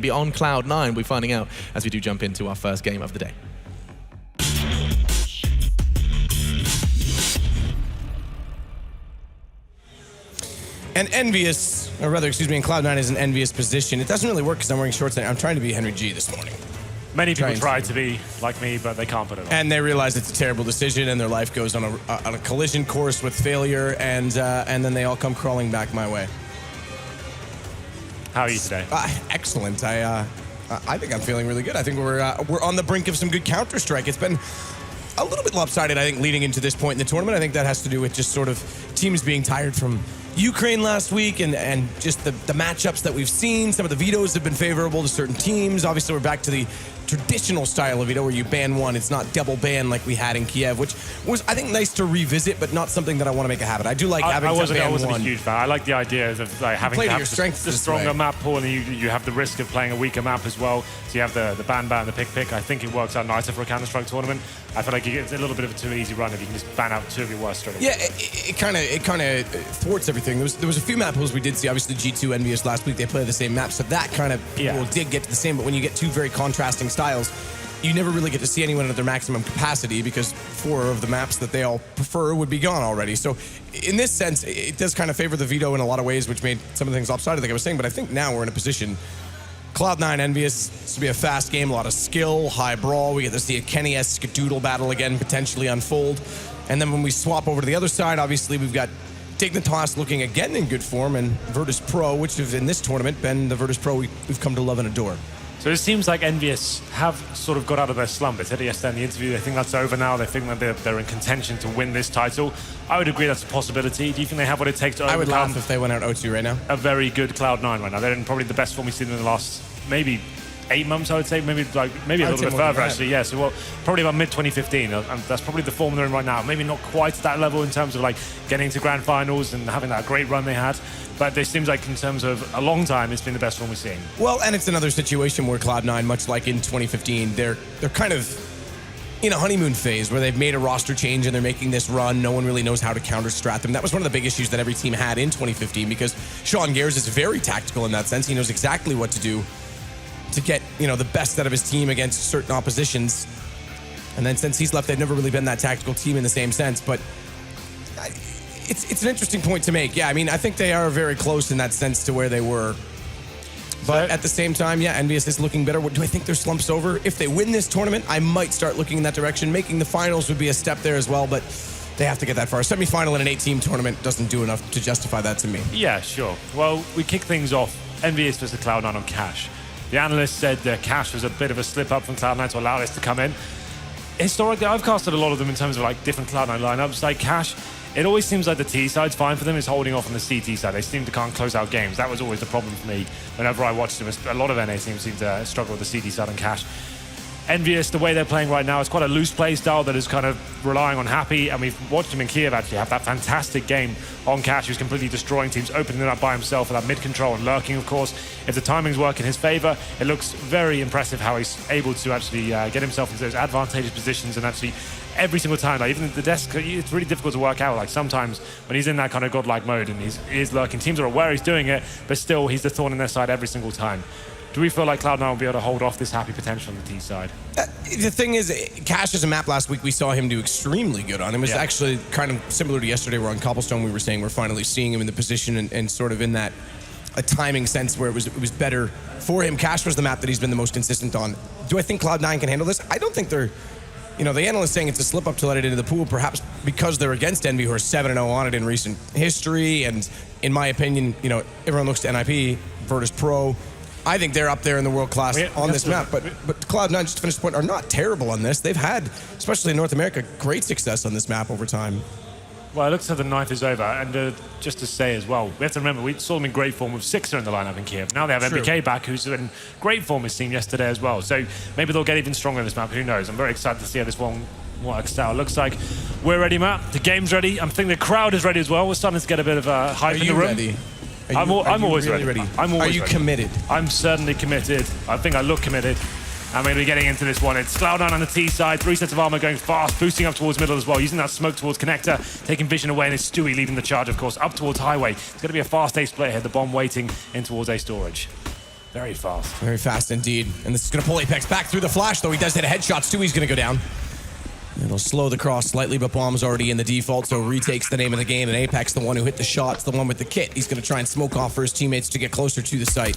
be on Cloud9. We'll be finding out as we do jump into our first game of the day. And EnVyUs, or rather, excuse me, and Cloud9 is an EnVyUs position. It doesn't really work because I'm wearing shorts and I'm trying to be Henry G this morning. Many people try to be like me, but they can't put it on. And they realize it's a terrible decision and their life goes on a collision course with failure, and then they all come crawling back my way. How are you today? Excellent. I think I'm feeling really good. I think we're on the brink of some good Counter-Strike. It's been a little bit lopsided, I think, leading into this point in the tournament. I think that has to do with just sort of teams being tired from Ukraine last week and just the matchups that we've seen. Some of the vetoes have been favorable to certain teams. Obviously, we're back to the traditional style of veto where you ban one. It's not double ban like we had in Kiev, which was, I think, nice to revisit, but not something that I want to make a habit. I do like having to ban one. I wasn't a huge fan. I like the idea of like having to have the stronger map pool, and you have the risk of playing a weaker map as well. So you have the ban and the pick. I think it works out nicer for a Counter-Strike tournament. I feel like it's a little bit of a too easy run if you can just ban out two of your worst straight away. Yeah, it kind of thwarts everything. There was a few map pools we did see. Obviously, G2, EnVyUs last week, they play the same map, so that kind of did get to the same. But when you get two very contrasting styles, you never really get to see anyone at their maximum capacity because 4 of the maps that they all prefer would be gone already. So in this sense, it does kind of favor the veto in a lot of ways, which made some of the things lopsided, like I was saying. But I think now we're in a position. Cloud9, EnVyUs, this will be a fast game, a lot of skill, high brawl. We get to see a Kenny-esque doodle battle again potentially unfold. And then when we swap over to the other side, obviously we've got Dignitas looking again in good form, and Virtus Pro, which has in this tournament been the Virtus Pro we've come to love and adore. So it seems like EnVyUs have sort of got out of their slump. They said it yesterday in the interview. They think that's over now. They think that they're in contention to win this title. I would agree that's a possibility. Do you think they have what it takes to overcome? I would laugh if they went out 0-2 right now. A very good Cloud9 right now. They're in probably the best form we've seen in the last maybe 8 months, I would say. Maybe a little bit further, actually. Yeah, so probably about mid-2015. And that's probably the form they're in right now. Maybe not quite at that level in terms of like getting to grand finals and having that great run they had. But it seems like in terms of a long time, it's been the best one we've seen. Well, and it's another situation where Cloud9, much like in 2015, they're kind of in a honeymoon phase where they've made a roster change and they're making this run. No one really knows how to counter-strat them. That was one of the big issues that every team had in 2015 because Sean Gares is very tactical in that sense. He knows exactly what to do to get, the best out of his team against certain oppositions. And then since he's left, they've never really been that tactical team in the same sense. But it's an interesting point to make. Yeah, I mean, I think they are very close in that sense to where they were. But at the same time, yeah, EnVyUs is looking better. Do I think their slump's over? If they win this tournament, I might start looking in that direction. Making the finals would be a step there as well, but they have to get that far. A semifinal in an 8-team tournament doesn't do enough to justify that to me. Yeah, sure. Well, we kick things off. EnVyUs versus Cloud9 on Cash. The analyst said that Cash was a bit of a slip-up from Cloud9 to allow this to come in. Historically, I've casted a lot of them in terms of like different Cloud9 lineups. Like Cash, it always seems like the T side's fine for them. It's holding off on the CT side. They seem to can't close out games. That was always the problem for me whenever I watched them. A lot of NA teams seem to struggle with the CT side on Cash. EnVyUs, the way they're playing right now, is quite a loose play style that is kind of relying on Happy, and we've watched him in Kiev actually have that fantastic game on Cash. Who's completely destroying teams, opening it up by himself with that mid-control and lurking, of course. If the timings work in his favor, it looks very impressive how he's able to actually get himself into those advantageous positions, and actually every single time, like even the desk, it's really difficult to work out. Like sometimes when he's in that kind of godlike mode and he's lurking, teams are aware he's doing it, but still he's the thorn in their side every single time. Do we feel like Cloud9 will be able to hold off this Happy potential on the T side? The thing is, Cash as a map last week, we saw him do extremely good on. It was actually kind of similar to yesterday where on Cobblestone we were saying we're finally seeing him in the position and sort of in that a timing sense where it was better for him. Cash was the map that he's been the most consistent on. Do I think Cloud9 can handle this? I don't think they're... the analyst saying it's a slip-up to let it into the pool, perhaps because they're against Envy, who are 7-0 on it in recent history. And in my opinion, everyone looks to NIP, Virtus Pro. I think they're up there in the world class on this map. But Cloud9, just to finish the point, are not terrible on this. They've had, especially in North America, great success on this map over time. Well, it looks like the knife is over. And just to say as well, we have to remember, we saw them in great form with Sixer in the lineup in Kiev. Now they have MBK back, who's in great form as seen yesterday as well. So maybe they'll get even stronger in this map. Who knows? I'm very excited to see how this one works out. Looks like we're ready, Matt. The game's ready. I'm thinking the crowd is ready as well. We're starting to get a bit of a hype in the room. Ready? I'm always really ready. Are you committed? I'm certainly committed. I think I look committed. I'm going to be getting into this one. It's Cloud9 on the T side. 3 sets of armor going fast, boosting up towards middle as well, using that smoke towards connector, taking vision away, and it's Stewie leading the charge, of course, up towards highway. It's going to be a fast A split here, the bomb waiting in towards A storage. Very fast. Very fast indeed. And this is going to pull Apex back through the flash, though he does hit a headshot. Stewie's going to go down. It'll slow the cross slightly, but Bomb's already in the default, so retake's the name of the game, and Apex, the one who hit the shots, the one with the kit. He's going to try and smoke off for his teammates to get closer to the site.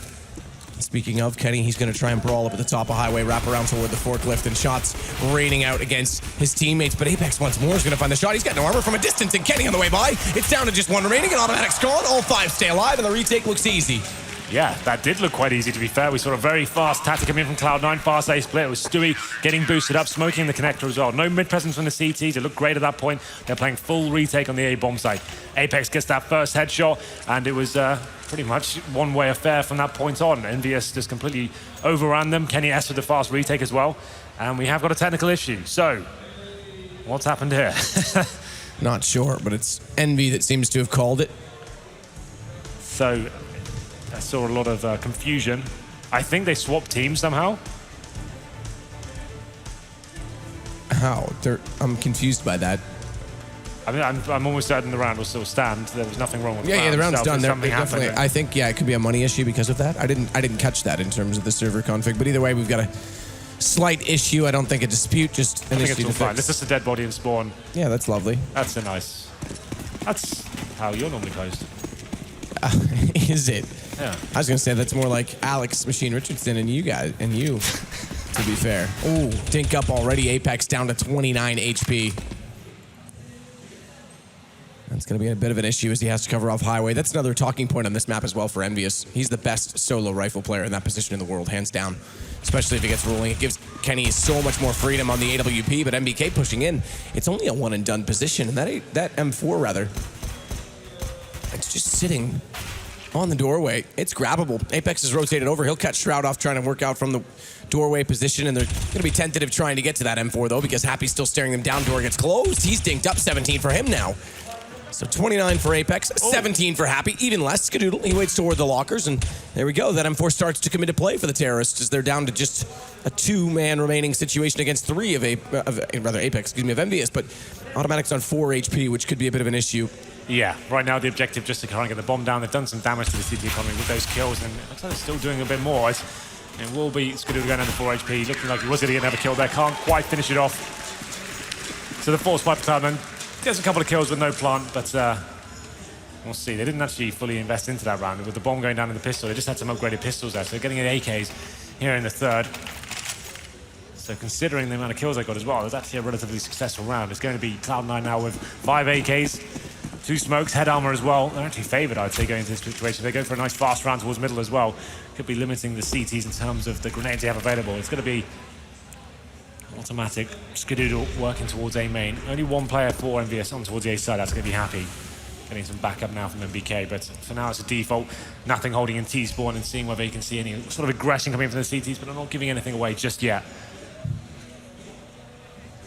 Speaking of Kenny, he's going to try and brawl up at the top of highway, wrap around toward the forklift, and shots raining out against his teammates. But Apex once more is going to find the shot. He's got no armor from a distance, and Kenny on the way by. It's down to just one remaining, and automatic's gone. All 5 stay alive, and the retake looks easy. Yeah, that did look quite easy, to be fair. We saw a very fast tactic coming in from Cloud9, fast A split. It was Stewie getting boosted up, smoking the connector as well. No mid-presence from the CTs. It looked great at that point. They're playing full retake on the A-bomb side. Apex gets that first headshot, and it was pretty much one-way affair from that point on. EnVyUs just completely overran them. Kenny S with the fast retake as well. And we have got a technical issue. So, what's happened here? Not sure, but it's Envy that seems to have called it. So, I saw a lot of confusion. I think they swapped teams somehow. How? I'm confused by that. I mean, I'm almost certain the round will still stand. There was nothing wrong with the round. Yeah, the round's done. Something Definitely. happened. I think, yeah, it could be a money issue because of that. I didn't catch that in terms of the server config, but either way, we've got a slight issue. I don't think a dispute, just an issue. I think it's all fine. It's just a dead body in spawn. Yeah, that's lovely. That's a nice. That's how you're normally closed. Is it? Yeah. I was gonna say that's more like Alex Machine Richardson and you guys and you. To be fair. Ooh, dink up already. Apex down to 29 HP. That's going to be a bit of an issue as he has to cover off highway. That's another talking point on this map as well for EnVyUs. He's the best solo rifle player in that position in the world, hands down. Especially if he gets rolling. It gives Kenny so much more freedom on the AWP, but MBK pushing in. It's only a one and done position, and that M4 rather, it's just sitting on the doorway. It's grabbable. Apex is rotated over. He'll catch Shroud off trying to work out from the doorway position, and they're going to be tentative trying to get to that M4 though, because Happy's still staring them down. Door gets closed. He's dinked up. 17 for him now. So 29 for Apex, 17 for Happy, even less. Skadoodle, he waits toward the lockers, and there we go. That M4 starts to come into play for the terrorists as they're down to just a 2-man remaining situation against 3 of Apex, of EnVyUs, but Automatic's on 4 HP, which could be a bit of an issue. Yeah, right now the objective just to try and get the bomb down. They've done some damage to the CT economy with those kills, and it looks like they're still doing a bit more. It will be Skadoodle going down to 4 HP, looking like he was going to get another kill there. Can't quite finish it off. So the force pipe for Cloud9. There's a couple of kills with no plant, but we'll see. They didn't actually fully invest into that round. With the bomb going down in the pistol, they just had some upgraded pistols there, so they're getting an AKs here in the third. So considering the amount of kills they got as well, it was actually a relatively successful round. It's going to be Cloud9 now with 5 AKs, 2 smokes, head armor as well. They're actually favored, I'd say, going into this situation. They go for a nice fast round towards middle as well. Could be limiting the CTs in terms of the grenades they have available. It's going to be automatic. Skadoodle working towards A main. Only one player for EnVyUs on towards the A side. That's going to be Happy. Getting some backup now from MBK, but for now it's a default. Nothing holding in T-spawn and seeing whether you can see any sort of aggression coming from the CTs, but I'm not giving anything away just yet.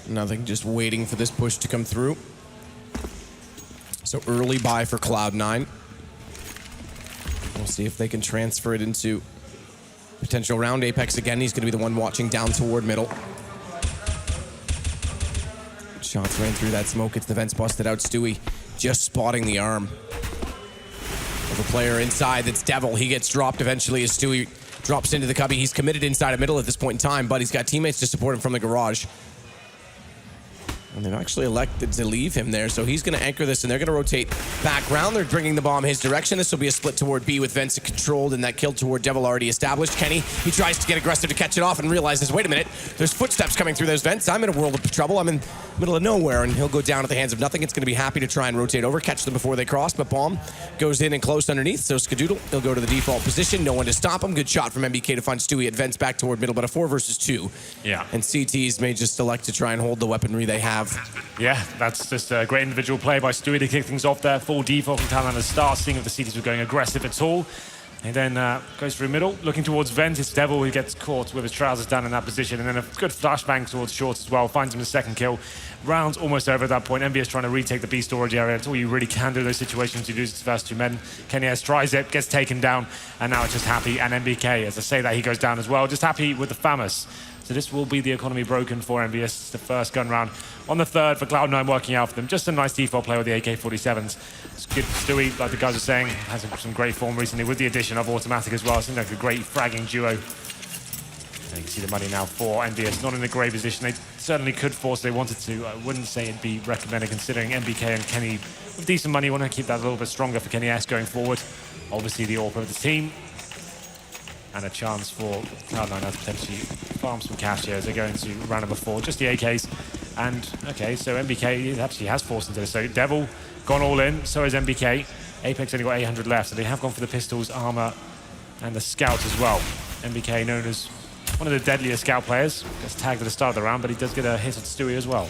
Nothing, just waiting for this push to come through. So early buy for Cloud9. We'll see if they can transfer it into potential round. Apex again, he's going to be the one watching down toward middle. Shots ran through that smoke. It's the vents busted out. Stewie just spotting the arm of a player inside. That's Devil. He gets dropped eventually as Stewie drops into the cubby. He's committed inside of middle at this point in time, but he's got teammates to support him from the garage. And they've actually elected to leave him there, so he's going to anchor this, and they're going to rotate back round. They're bringing the bomb his direction. This will be a split toward B with Vents controlled, and that kill toward Devil already established. Kenny, he tries to get aggressive to catch it off and realizes, wait a minute, there's footsteps coming through those vents. I'm in a world of trouble. I'm in the middle of nowhere, and he'll go down at the hands of nothing. It's going to be Happy to try and rotate over, catch them before they cross, but bomb goes in and close underneath, so Skadoodle, he'll go to the default position. No one to stop him. Good shot from MBK to find Stewie at Vents back toward middle, but a 4 versus 2. Yeah. And CTs may just elect to try and hold the weaponry they have. Yeah, that's just a great individual play by Stewie to kick things off there. Full default from Cloud9 at the start, seeing if the CTs were going aggressive at all. And then goes through middle, looking towards Vent. It's Devil who gets caught with his trousers down in that position. And then a good flashbang towards Shorts as well. Finds him the second kill. Round's almost over at that point. EnVyUs trying to retake the B storage area. That's all you really can do in those situations. You lose its first 2 men. Kenny S tries it, gets taken down. And now it's just Happy and MBK. As I say that, he goes down as well. Just Happy with the FAMAS. So this will be the economy broken for EnVyUs. The first gun round on the third for Cloud9 working out for them. Just a nice default play with the AK-47s. It's good. Stewie, like the guys are saying, has some great form recently with the addition of Automatic as well. It seems like a great fragging duo. And you can see the money now for EnVyUs. Not in a great position. They certainly could force if they wanted to. I wouldn't say it'd be recommended considering MBK and Kenny with decent money. Want to keep that a little bit stronger for Kenny S going forward. Obviously the AWP of the team. And a chance for Cloud9 to potentially farm some cash here as they go into round number 4. Just the AKs. And, okay, so MBK actually has forced into this. So Devil gone all in, so is MBK. Apex only got 800 left, so they have gone for the pistols, armor, and the scout as well. MBK known as one of the deadliest scout players. Gets tagged at the start of the round, but he does get a hit on Stewie as well.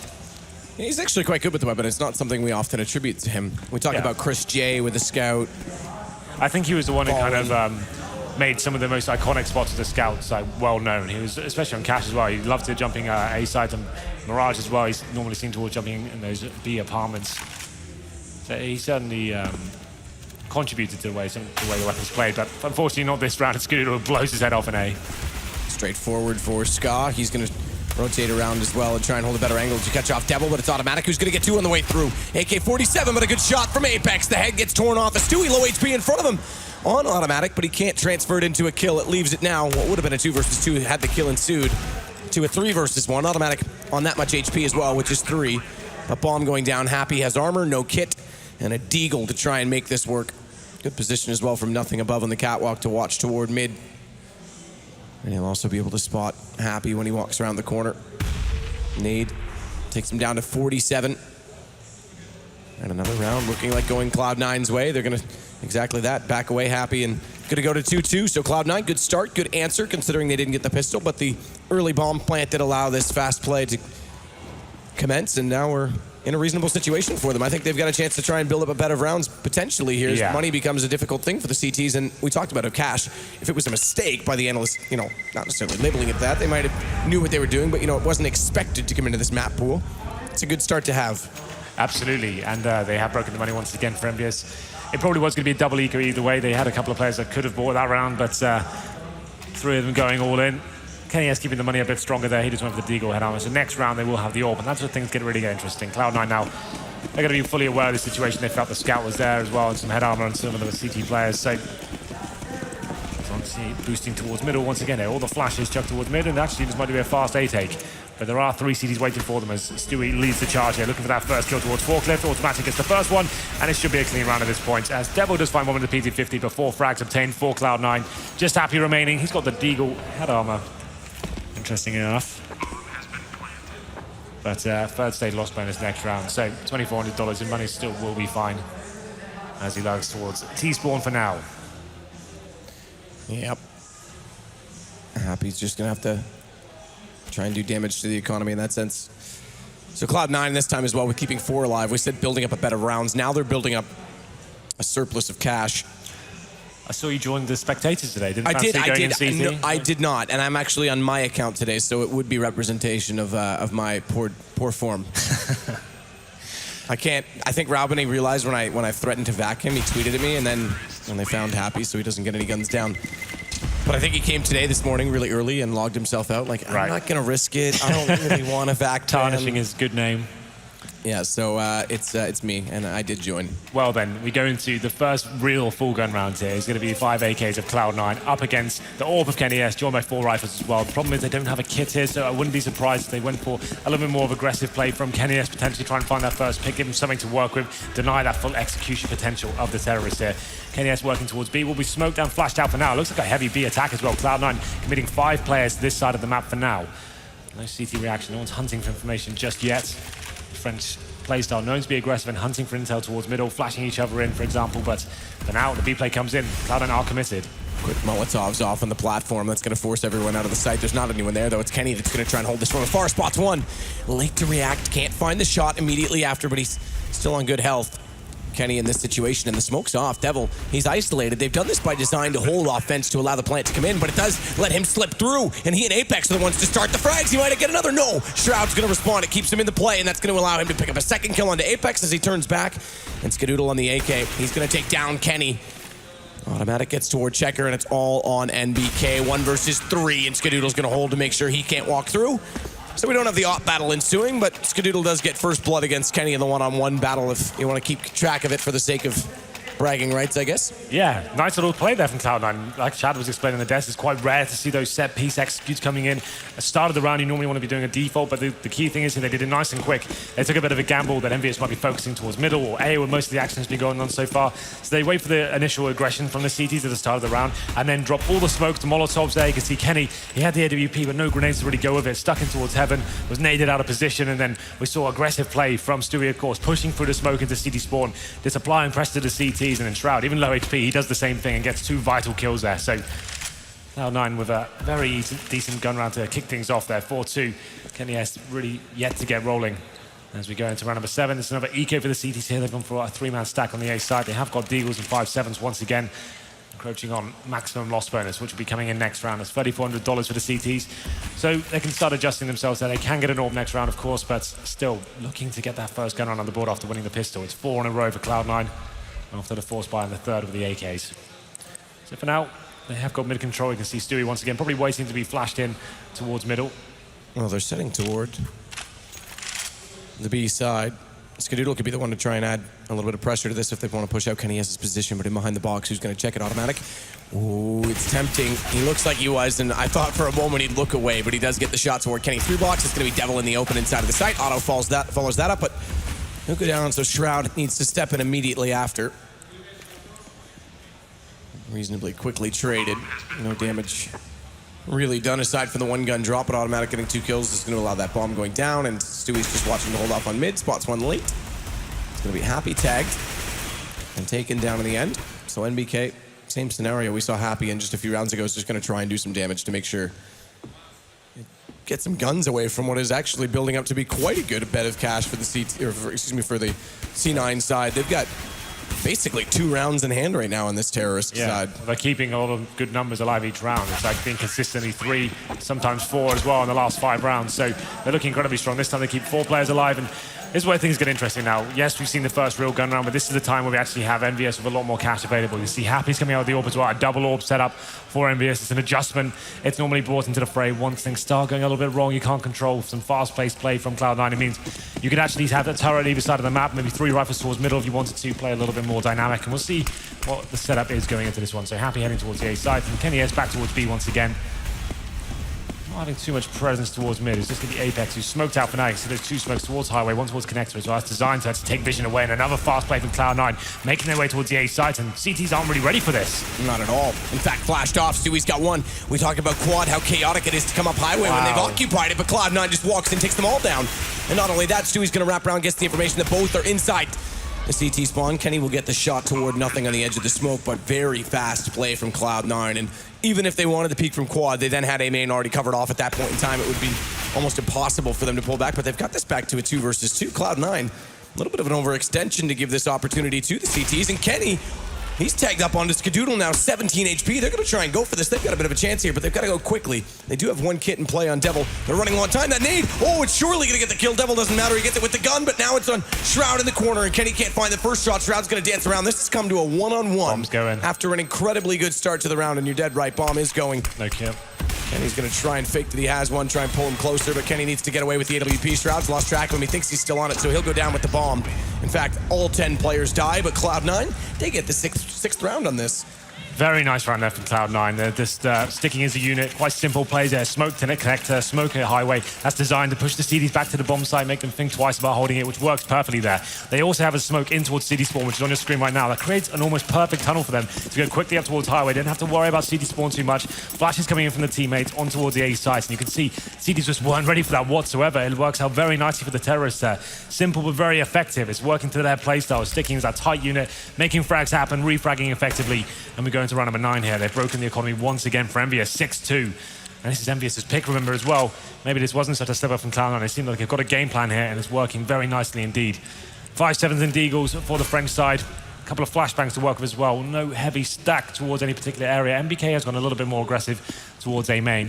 Yeah, he's actually quite good with the weapon. It's not something we often attribute to him. We talk about Chris J with the scout. I think he was the one who kind of made some of the most iconic spots of the scouts like well known. He was, especially on Cash as well, he loved to jumping A side and Mirage as well. He's normally seen towards jumping in those B apartments. So he certainly contributed to the way the weapons played, but unfortunately not this round. Scooter blows his head off an A. Straightforward for Ska. He's going to rotate around as well and try and hold a better angle to catch off Devil, but it's Automatic who's going to get 2 on the way through. AK-47, but a good shot from Apex. The head gets torn off. A Stewie low HP in front of him on Automatic, but he can't transfer it into a kill. It leaves it now. What would have been a 2 versus 2 had the kill ensued to a 3 versus 1. Automatic on that much HP as well, which is 3. A bomb going down. Happy has armor, no kit, and a deagle to try and make this work. Good position as well from nothing above on the catwalk to watch toward mid. And he'll also be able to spot Happy when he walks around the corner. Nade takes him down to 47. And another round looking like going Cloud9's way. They're going to exactly that, back away Happy and going to go to 2-2. So Cloud9, good start, good answer considering they didn't get the pistol, but the early bomb plant did allow this fast play to commence, and now we're in a reasonable situation for them. I think they've got a chance to try and build up a bed of rounds potentially here. Yeah. Money becomes a difficult thing for the CTs, and we talked about it, Cash. If it was a mistake by the analysts, you know, not necessarily labeling it that, they might have knew what they were doing, but you know, it wasn't expected to come into this map pool. It's a good start to have. Absolutely, and they have broken the money once again for EnVyUs. It probably was going to be a double eco either way. They had a couple of players that could have bought that round, but 3 of them going all in. Kenny S keeping the money a bit stronger there. He just went for the deagle head armor. So next round they will have the AWP, and that's where things really get interesting. Cloud9 now, they're going to be fully aware of the situation. They felt the scout was there as well, and some head armor on some of the CT players. So obviously boosting towards middle once again. All the flashes chucked towards mid, and actually this might be a fast A take. But there are 3 CTs waiting for them as Stewie leads the charge here, looking for that first kill towards Forklift. Automatic gets the first one, and it should be a clean round at this point, as Devil does find one with the PT-50 before frags obtained for Cloud9. Just Happy remaining. He's got the deagle head armor, interesting enough. But third stage loss bonus next round, so $2,400 in money still will be fine as he lurks towards T-spawn for now. Yep. Happy's just going to have to try and do damage to the economy in that sense. So Cloud9 this time as well with keeping 4 alive. We said building up a bed of rounds. Now they're building up a surplus of cash. I saw you join the spectators today. I did not, and I'm actually on my account today, so it would be representation of my poor form. I think Raubany realized when I threatened to vac him, he tweeted at me, and then when they found Happy, so he doesn't get any guns down. But I think he came today this morning really early and logged himself out. Like, I'm not going to risk it. I don't really want to vac tarnishing his good name. Yeah, so it's me, and I did join. Well then, we go into the first real full gun round here. It's going to be 5 AKs of Cloud9 up against the AWP of Kenny S, joined by 4 rifles as well. The problem is they don't have a kit here, so I wouldn't be surprised if they went for a little bit more of aggressive play from Kenny S, potentially try and find that first pick, give him something to work with, deny that full execution potential of the terrorist here. Kenny S working towards B, will be smoked and flashed out for now. Looks like a heavy B attack as well. Cloud9 committing 5 players to this side of the map for now. No CT reaction, no one's hunting for information just yet. French playstyle known to be aggressive and hunting for intel towards middle, flashing each other in, for example, but for now the B play comes in. Cloud9 are committed. Quick Molotovs off on the platform. That's going to force everyone out of the site. There's not anyone there, though. It's Kenny that's going to try and hold this from afar. Spots one. Late to react. Can't find the shot immediately after, but he's still on good health. Kenny in this situation, and the smoke's off. Devil, he's isolated. They've done this by design to hold offense to allow the plant to come in, but it does let him slip through, and he and Apex are the ones to start the frags. He might get another. No, Shroud's going to respond. It keeps him in the play, and that's going to allow him to pick up a second kill onto Apex as he turns back. And Skadoodle on the AK. He's going to take down Kenny. Automatic gets toward Checker, and it's all on NBK. 1 versus 3, and Skadoodle's going to hold to make sure he can't walk through. So we don't have the op battle ensuing, but Skadoodle does get first blood against Kenny in the one-on-one battle if you want to keep track of it for the sake of bragging rights, I guess. Yeah, nice little play there from Cloud9. Like Chad was explaining the desk, it's quite rare to see those set piece executes coming in. At the start of the round, you normally want to be doing a default, but the key thing is they did it nice and quick. They took a bit of a gamble that EnVyUs might be focusing towards middle or A, where most of the action has been going on so far. So they wait for the initial aggression from the CTs at the start of the round and then drop all the smoke to Molotovs there. You can see Kenny, he had the AWP, but no grenades to really go with it. Stuck in towards heaven, was naded out of position, and then we saw aggressive play from Stewie, of course, pushing through the smoke into CT spawn. Did supply and press to the CTs, and then Shroud, even low HP, he does the same thing and gets 2 vital kills there. So Cloud9 with a very decent gun round to kick things off there. 4-2. Kenny has really yet to get rolling. As we go into round number 7, there's another eco for the CTs here. They've gone for a 3-man stack on the A side. They have got Deagles and 5-7s once again, encroaching on maximum loss bonus, which will be coming in next round. It's $3,400 for the CTs. So they can start adjusting themselves there. They can get an AWP next round, of course, but still looking to get that first gun round on the board after winning the pistol. It's 4 in a row for Cloud9 after the force buy in the third with the AKs. So for now, they have got mid control. You can see Stewie once again, probably waiting to be flashed in towards middle. Well, they're setting toward the B side. Skadoodle could be the one to try and add a little bit of pressure to this if they want to push out Kenny has his position, but in behind the box, who's going to check it automatic? Ooh, it's tempting. He looks like he was, and I thought for a moment he'd look away, but he does get the shot toward Kenny. 3 blocks, it's going to be Devil in the open inside of the site. Otto follows that up, but he'll go down, so Shroud needs to step in immediately after. Reasonably quickly traded. No damage really done aside from the 1-gun drop, but automatic getting 2 kills is going to allow that bomb going down, and Stewie's just watching to hold off on mid. Spots 1 late. It's going to be Happy tagged and taken down in the end. So NBK, same scenario. We saw Happy in just a few rounds ago is just going to try and do some damage to make sure get some guns away from what is actually building up to be quite a good bed of cash for the for the C9 side. They've got basically 2 rounds in hand right now on this terrorist side. They're keeping a lot of good numbers alive each round. It's like being consistently 3, sometimes 4 as well in the last 5 rounds. So they're looking incredibly strong. This time they keep 4 players alive, and this is where things get interesting now. Yes, we've seen the first real gun round, but this is the time where we actually have EnVyUs with a lot more cash available. You see Happy's coming out with the AWP as well, a double AWP setup for EnVyUs. It's an adjustment. It's normally brought into the fray once things start going a little bit wrong. You can't control some fast-paced play from Cloud9. It means you can actually have that turret either side of the map, maybe 3 rifles towards middle if you wanted to play a little bit more dynamic. And we'll see what the setup is going into this one. So Happy heading towards the A side, and Kenny is back towards B once again. Not having too much presence towards mid. It's just going to be Apex, who's smoked out for now. So there's 2 smokes towards Highway, 1 towards Connector as well. That's designed to take vision away, and another fast play from Cloud9, making their way towards the A site, and CTs aren't really ready for this. Not at all. In fact, flashed off. Stewie's got 1. We talked about Quad, how chaotic it is to come up Highway when they've occupied it, but Cloud9 just walks and takes them all down. And not only that, Stewie's going to wrap around, gets the information that both are inside the CT spawn. Kenny will get the shot toward nothing on the edge of the smoke, but very fast play from Cloud9. And even if they wanted to peek from Quad, they then had A main already covered off at that point in time. It would be almost impossible for them to pull back, but they've got this back to a 2 versus 2. Cloud9, a little bit of an overextension to give this opportunity to the CTs, and Kenny, he's tagged up onto Skadoodle now, 17 HP. They're going to try and go for this. They've got a bit of a chance here, but they've got to go quickly. They do have 1 kit in play on Devil. They're running low on time. That nade, oh, it's surely going to get the kill. Devil doesn't matter. He gets it with the gun, but now it's on Shroud in the corner, and Kenny can't find the first shot. Shroud's going to dance around. This has come to a 1-on-1. Bomb's going. After an incredibly good start to the round, and you're dead right. Bomb is going. No kill. Kenny's going to try and fake that he has one, try and pull him closer, but Kenny needs to get away with the AWP. Shroud's lost track of him. He thinks he's still on it, so he'll go down with the bomb. In fact, all 10 players die, but Cloud9, they get the sixth round on this. Very nice round there from Cloud9. They're just sticking as a unit. Quite simple plays there. Smoke to connector, smoke at Highway. That's designed to push the CDs back to the bomb site, make them think twice about holding it, which works perfectly there. They also have a smoke in towards CD spawn, which is on your screen right now. That creates an almost perfect tunnel for them to go quickly up towards Highway. They don't have to worry about CD spawn too much. Flashes coming in from the teammates on towards the A site, and you can see CDs just weren't ready for that whatsoever. It works out very nicely for the terrorists there. Simple but very effective. It's working to their playstyle, sticking as that tight unit, making frags happen, refragging effectively, and we go into round number 9 here. They've broken the economy once again for EnVyUs, 6-2. And this is EnVyUs' pick, remember, as well. Maybe this wasn't such a slip up from Cloud9. They seem like they've got a game plan here, and it's working very nicely indeed. 5-7s and Deagles for the French side. A couple of flashbangs to work with as well. No heavy stack towards any particular area. MBK has gone a little bit more aggressive towards A main.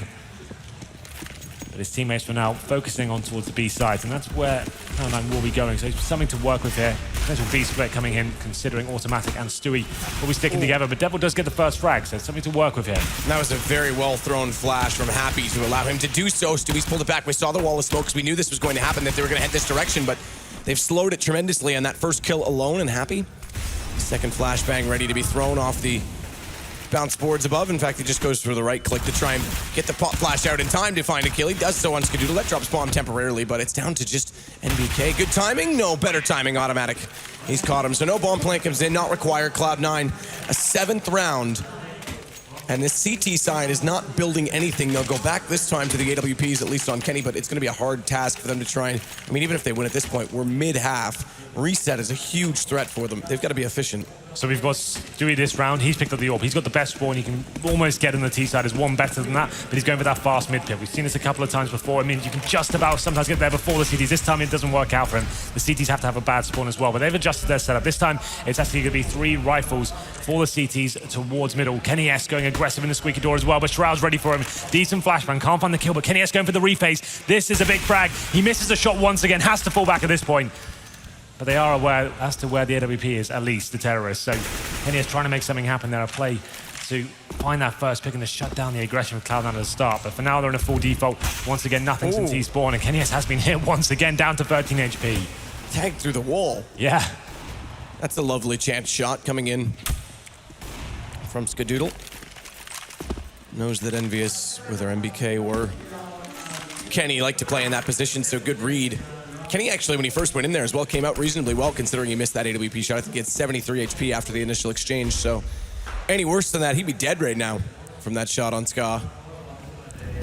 But his teammates for now focusing on towards the B side, and that's where Cloud9 will be going. So it's something to work with here. Potential B split coming in, considering Automatic and Stewie will be sticking together. But Devil does get the first frag, so something to work with here. And that was a very well thrown flash from Happy to allow him to do so. Stewie's pulled it back. We saw the wall of smoke because we knew this was going to happen, that they were going to head this direction, but they've slowed it tremendously on that first kill alone, and Happy. Second flashbang ready to be thrown off the bounce boards above. In fact, he just goes for the right click to try and get the pop flash out in time to find a kill. He does so on Skadoodle. That drops bomb temporarily, but it's down to just NBK. Good timing? No, better timing. Automatic. He's caught him. So no bomb plant comes in, not required. Cloud9, a 7th round. And this CT side is not building anything. They'll go back this time to the AWPs, at least on Kenny, but it's going to be a hard task for them to try and... I mean, even if they win at this point, we're mid-half. Reset is a huge threat for them. They've got to be efficient. So we've got Stewie this round. He's picked up the AWP. He's got the best spawn. You can almost get in the T side. There's one better than that, but he's going for that fast mid pick. We've seen this a couple of times before. It means you can just about sometimes get there before the CTs. This time it doesn't work out for him. The CTs have to have a bad spawn as well, but they've adjusted their setup. This time it's actually going to be 3 rifles for the CTs towards middle. Kenny S going aggressive in the squeaky door as well, but Shroud's ready for him. Decent flashbang, can't find the kill, but Kenny S going for the rephase. This is a big frag. He misses the shot once again, has to fall back at this point. But they are aware as to where the AWP is, at least, the terrorists. So Kenny is trying to make something happen there, a play to find that first pick and to shut down the aggression with Cloud9 at the start. But for now, they're in a full default. Once again, nothing since he spawned, and Kenny has been hit once again, down to 13 HP. Tagged through the wall. Yeah. That's a lovely chance shot coming in from Skadoodle. Knows that EnVyUs with their MBK were... Kenny liked to play in that position, so good read. Kenny actually, when he first went in there as well, came out reasonably well considering he missed that AWP shot. I think he had 73 HP after the initial exchange, so any worse than that, he'd be dead right now from that shot on Ska.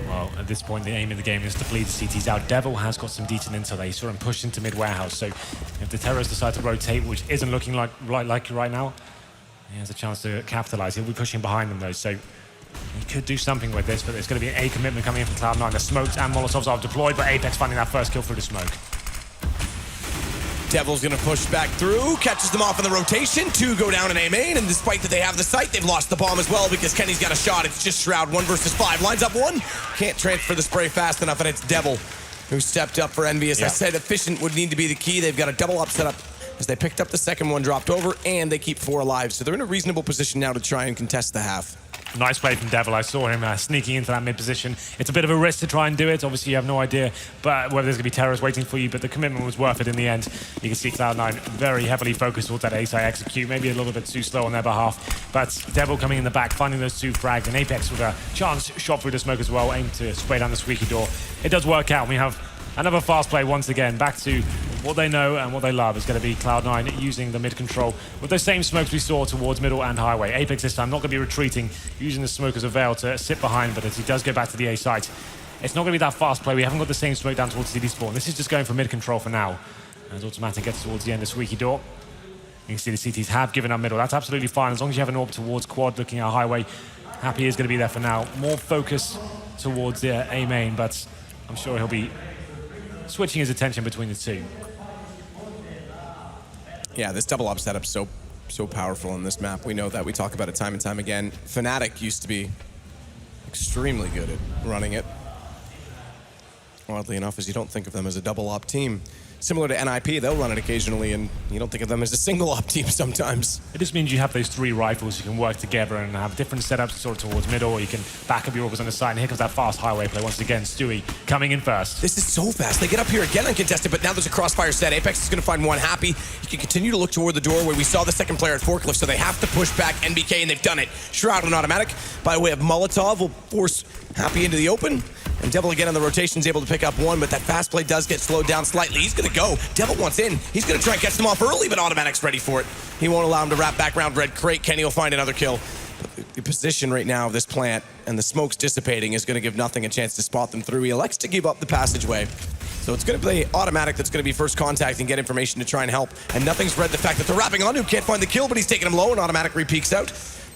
Well, at this point, the aim of the game is to bleed the CTs out. Devil has got some decent intel there. He saw him pushed into mid-warehouse, so if the terrorists decide to rotate, which isn't looking like right now, he has a chance to capitalize. He'll be pushing behind them, though, so he could do something with this, but there's going to be an A commitment coming in from Cloud9. The smokes and Molotovs are deployed, but Apex finding that first kill through the smoke. Devil's gonna push back through, catches them off in the rotation. 2 go down in A main, and despite that they have the site, they've lost the bomb as well because Kenny's got a shot. It's just Shroud, 1 versus 5. Lines up 1, can't transfer the spray fast enough, and it's Devil who stepped up for EnVyUs. I said efficient would need to be the key. They've got a double up set up as they picked up the second one, dropped over, and they keep 4 alive. So they're in a reasonable position now to try and contest the half. Nice play from Devil. I saw him sneaking into that mid position. It's a bit of a risk to try and do it. Obviously, you have no idea but whether there's going to be terrorists waiting for you, but the commitment was worth it in the end. You can see Cloud9 very heavily focused towards that ace I execute, maybe a little bit too slow on their behalf. But Devil coming in the back, finding those 2 frags, and Apex with a chance shot through the smoke as well, aimed to spray down the squeaky door. It does work out. We have another fast play once again, back to what they know and what they love. Is going to be Cloud9 using the mid control with those same smokes we saw towards middle and highway. Apex this time not going to be retreating, using the smoke as a veil to sit behind, but as he does go back to the A site, it's not going to be that fast play. We haven't got the same smoke down towards CD spawn. This is just going for mid control for now. As Automatic gets towards the end of squeaky door, you can see the CTs have given up middle. That's absolutely fine as long as you have an orb towards quad looking at highway. Happy is going to be there for now. More focus towards the A main, but I'm sure he'll be switching his attention between the 2. Yeah, this double op setup's so powerful in this map. We know that. We talk about it time and time again. Fnatic used to be extremely good at running it. Oddly enough, as you don't think of them as a double op team. Similar to NIP, they'll run it occasionally, and you don't think of them as a single op team sometimes. It just means you have those 3 rifles, you can work together and have different setups sort of towards middle, or you can back up your orbs on the side, and here comes that fast highway play once again. Stewie coming in first. This is so fast. They get up here again uncontested, but now there's a crossfire set. Apex is going to find 1 Happy. You can continue to look toward the door where we saw the second player at Forklift, so they have to push back NBK, and they've done it. Shroud and Automatic, by way of Molotov, will force Happy into the open. And Devil again on the rotation is able to pick up 1, but that fast play does get slowed down slightly. He's going to go. Devil wants in. He's going to try and catch them off early, but Automatic's ready for it. He won't allow him to wrap back around red crate. Kenny will find another kill. But the position right now of this plant and the smoke's dissipating is going to give nothing a chance to spot them through. He elects to give up the passageway. So it's going to be Automatic that's going to be first contact and get information to try and help. And nothing's read the fact that they're wrapping on him. Can't find the kill, but he's taking him low, and Automatic re-peeks out.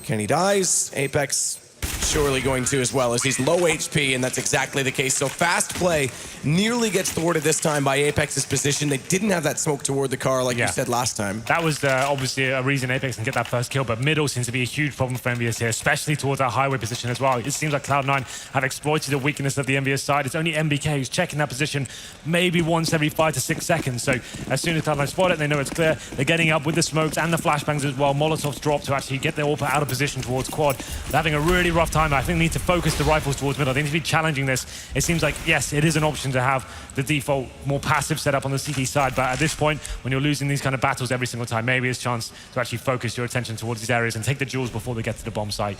Kenny dies. Apex surely going to as well, as he's low HP, and that's exactly the case. So fast play nearly gets thwarted this time by Apex's position. They didn't have that smoke toward the car like you said last time. That was obviously a reason Apex can get that first kill, but middle seems to be a huge problem for EnVyUs here, especially towards that highway position as well. It seems like Cloud9 have exploited the weakness of the EnVyUs side. It's only MBK who's checking that position maybe once every 5 to 6 seconds. So as soon as Cloud9 spot it, they know it's clear. They're getting up with the smokes and the flashbangs as well. Molotovs drop to actually get their AWP out of position towards quad. They're having a really rough time. I think they need to focus the rifles towards middle. They need to be challenging this. It seems like, yes, it is an option to have the default, more passive setup on the CT side, but at this point, when you're losing these kind of battles every single time, maybe it's a chance to actually focus your attention towards these areas and take the jewels before they get to the bomb site.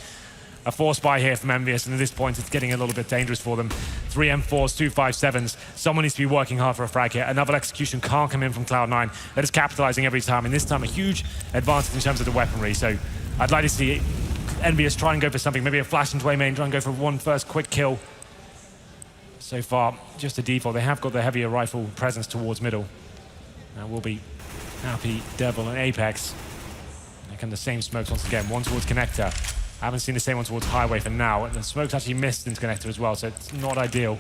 A force buy here from EnVyUs, and at this point, it's getting a little bit dangerous for them. 3 M4s, 2 5.7s. Someone needs to be working hard for a frag here. Another execution can't come in from Cloud9. They're just capitalizing every time, and this time a huge advantage in terms of the weaponry. So I'd like to see EnVyUs try and go for something, maybe a flash into A main, try and go for one first quick kill. So far, just a default. They have got the heavier rifle presence towards middle. Now will be Happy, Devil, and Apex. Here come the same smokes once again. One towards connector. I haven't seen the same one towards highway for now. And the smokes actually missed into connector as well, so it's not ideal.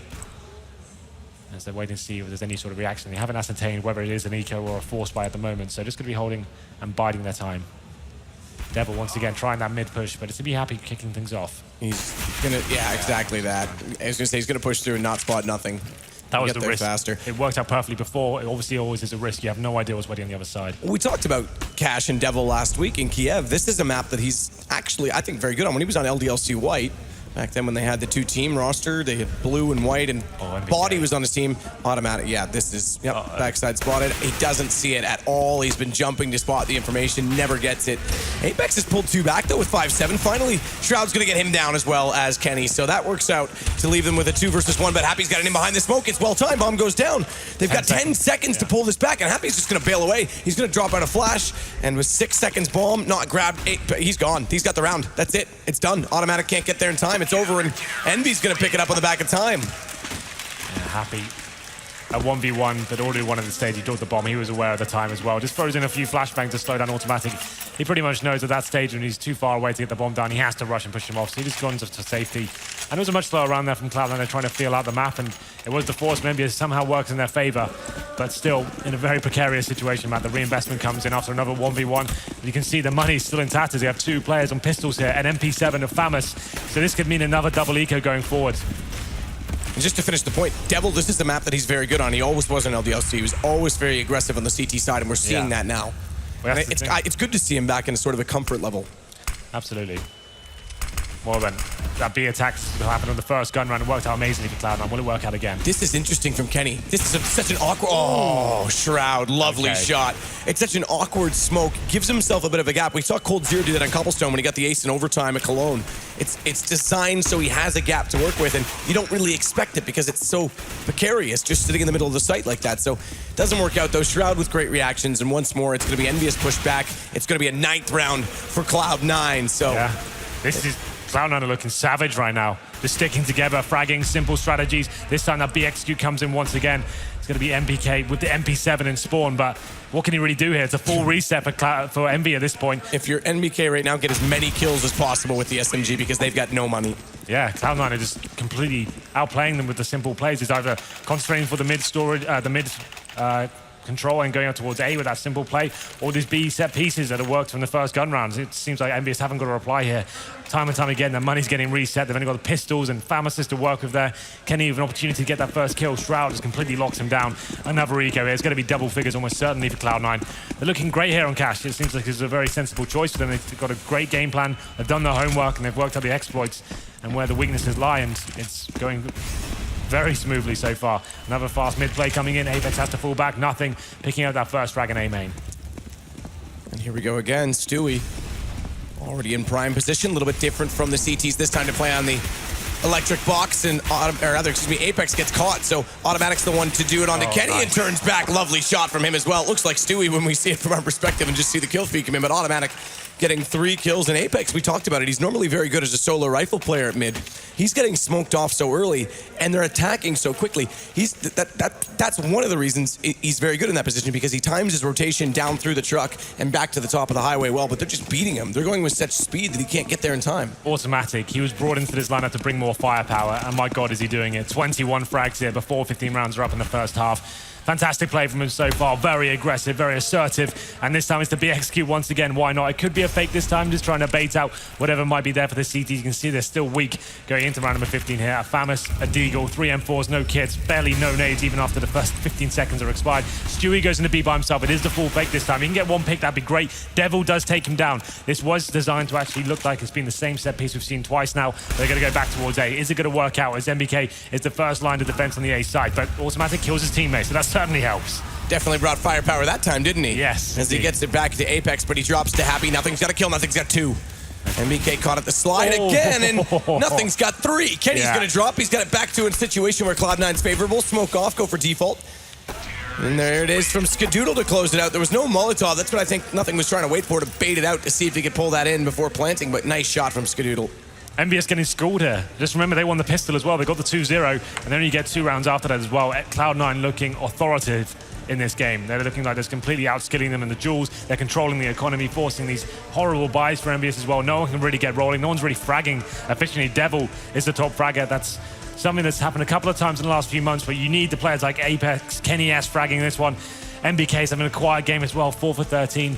As they're waiting to see if there's any sort of reaction. They haven't ascertained whether it is an eco or a force buy at the moment, so just going to be holding and biding their time. Devil once again trying that mid push, but it's to be Happy kicking things off. He's gonna, exactly that. I was gonna say he's gonna push through and not spot nothing. That was the risk. Faster. It worked out perfectly before. It obviously always is a risk. You have no idea what's waiting on the other side. We talked about Cash and Devil last week in Kiev. This is a map that he's actually, I think, very good on. When he was on LDLC White, back then when they had the 2-team roster, they had blue and white, and Body was on his team. Automatic, this is, backside spotted. He doesn't see it at all. He's been jumping to spot the information, never gets it. Apex has pulled 2 back, though, with 5-7. Finally, Shroud's going to get him down as well as Kenny, so that works out to leave them with a 2 versus 1, but Happy's got it in behind the smoke. It's well timed. Bomb goes down. They've got 10 seconds to pull this back, and Happy's just going to bail away. He's going to drop out a flash, and with 6 seconds, bomb not grabbed. He's gone. He's got the round. That's it. It's done. Automatic can't get there in time. It's over, and Envy's going to pick it up on the back of time. Happy. A 1v1 that already won at the stage. He dropped the bomb. He was aware at the time as well. Just throws in a few flashbangs to slow down automatic. He pretty much knows at that stage when he's too far away to get the bomb down, he has to rush and push him off. So he just runs to safety. And there was a much slower round there from Cloud9. They're trying to feel out the map, and it was the force. Maybe it somehow works in their favor, but still in a very precarious situation, Matt. The reinvestment comes in after another 1v1. You can see the money's still in tatters. They have 2 players on pistols here, an MP7 of Famous. So this could mean another double eco going forward. And just to finish the point, Devil, this is the map that he's very good on. He always was in LDLC. He was always very aggressive on the CT side, and we're seeing that now. Well, it's good to see him back in sort of a comfort level. Absolutely. Well then, that B attack happened on the first gun round. It worked out amazingly for Cloud9. Will it work out again? This is interesting from Kenny. This is such an awkward... Oh, Shroud. Lovely shot. It's such an awkward smoke. Gives himself a bit of a gap. We saw Cold Zero do that on Cobblestone when he got the ace in overtime at Cologne. It's designed so he has a gap to work with, and you don't really expect it because it's so precarious just sitting in the middle of the site like that. So it doesn't work out, though. Shroud with great reactions, and once more, it's going to be EnVyUs pushed back. It's going to be a 9th round for Cloud9. So this is... Cloud9 are looking savage right now. Just sticking together, fragging, simple strategies. This time that BXQ comes in once again. It's going to be MPK with the MP7 in spawn, but what can he really do here? It's a full reset for EnVy at this point. If you're NBK right now, get as many kills as possible with the SMG because they've got no money. Yeah, Cloud9 are just completely outplaying them with the simple plays. It's either concentrating for the mid storage, control and going out towards A with that simple play, or these B set pieces that have worked from the first gun rounds. It seems like EnVyUs haven't got a reply here. Time and time again, their money's getting reset. They've only got the pistols and Famouses to work with there. Kenny with an opportunity to get that first kill. Shroud just completely locks him down. Another eco here. It's going to be double figures almost certainly for Cloud9. They're looking great here on Cash. It seems like it's a very sensible choice for them. They've got a great game plan. They've done their homework and they've worked out the exploits and where the weaknesses lie, and it's going very smoothly so far. Another fast mid play coming in. Apex has to fall back. Nothing. Picking out that first frag in A main. And here we go again. Stewie already in prime position. A little bit different from the CTs this time to play on the electric box, and Apex gets caught, so Automatic's the one to do it onto Kenny and turns back. Lovely shot from him as well. It looks like Stewie when we see it from our perspective and just see the kill feed come in, but Automatic getting 3 kills in Apex. We talked about it. He's normally very good as a solo rifle player at mid. He's getting smoked off so early, and they're attacking so quickly. That's one of the reasons he's very good in that position, because he times his rotation down through the truck and back to the top of the highway well, but they're just beating him. They're going with such speed that he can't get there in time. Automatic. He was brought into this lineup to bring more firepower, and my God, is he doing it. 21 frags here before 15 rounds are up in the first half. Fantastic play from him so far. Very aggressive, very assertive. And this time it's the BXQ once again. Why not? It could be a fake this time, just trying to bait out whatever might be there for the CT. You can see they're still weak going into round number 15 here. A Famus, a Deagle, 3 M4s, no kits, barely no nades even after the first 15 seconds are expired. Stewie goes into B by himself. It is the full fake this time. He can get one pick, that'd be great. Devil does take him down. This was designed to actually look like it's been the same set piece we've seen twice now. They're going to go back towards A. Is it going to work out as MBK is the first line of defense on the A side? But Automatic kills his teammates, so that certainly helps. Definitely brought firepower that time, didn't he? Yes. As he gets it back to Apex, but he drops to Happy. Nothing's got a kill, Nothing's got 2. MBK caught at the slide again, and Nothing's got 3. Kenny's going to drop. He's got it back to a situation where Cloud9's favorable. Smoke off, go for default. And there it is from Skadoodle to close it out. There was no Molotov. That's what I think Nothing was trying to wait for, to bait it out to see if he could pull that in before planting, but nice shot from Skadoodle. EnVyUs getting schooled here. Just remember, they won the pistol as well. They got the 2-0, and then you get 2 rounds after that as well. Cloud9 looking authoritative in this game. They're looking like they're completely outskilling them in the duels. They're controlling the economy, forcing these horrible buys for EnVyUs as well. No one can really get rolling. No one's really fragging efficiently. Devil is the top fragger. That's something that's happened a couple of times in the last few months, but you need the players like Apex, Kenny S fragging this one. MBK's having a quiet game as well, 4 for 13.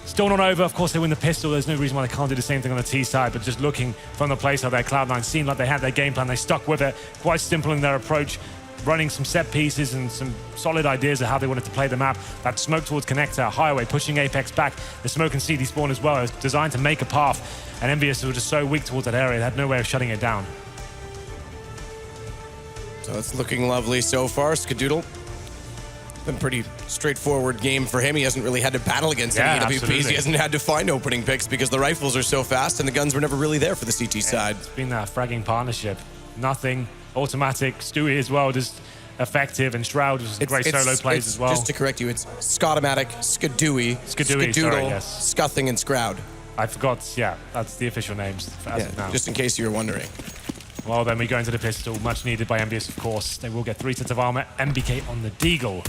Still not over. Of course, they win the pistol. There's no reason why they can't do the same thing on the T side, but just looking from the place out there, Cloud9 seemed like they had their game plan. They stuck with it, quite simple in their approach, running some set pieces and some solid ideas of how they wanted to play the map. That smoke towards connector, highway, pushing Apex back. The smoke and CD spawn as well is designed to make a path, and EnVyUs were just so weak towards that area, they had no way of shutting it down. So it's looking lovely so far. Skadoodle, been pretty straightforward game for him. He hasn't really had to battle against any AWPs. Absolutely. He hasn't had to find opening picks because the rifles are so fast and the guns were never really there for the CT side. It's been that fragging partnership. Nothing, Automatic, Stewie as well, just effective, and Shroud was great solo plays as well. Just to correct you, it's Scotomatic, Skadowie, Skadoodle, Scuthing, and Scroud. I forgot, yeah, that's the official names as of now. Just in case you were wondering. Well, then we go into the pistol, much needed by EnVyUs, of course. They will get 3 sets of armor. MBK on the Deagle.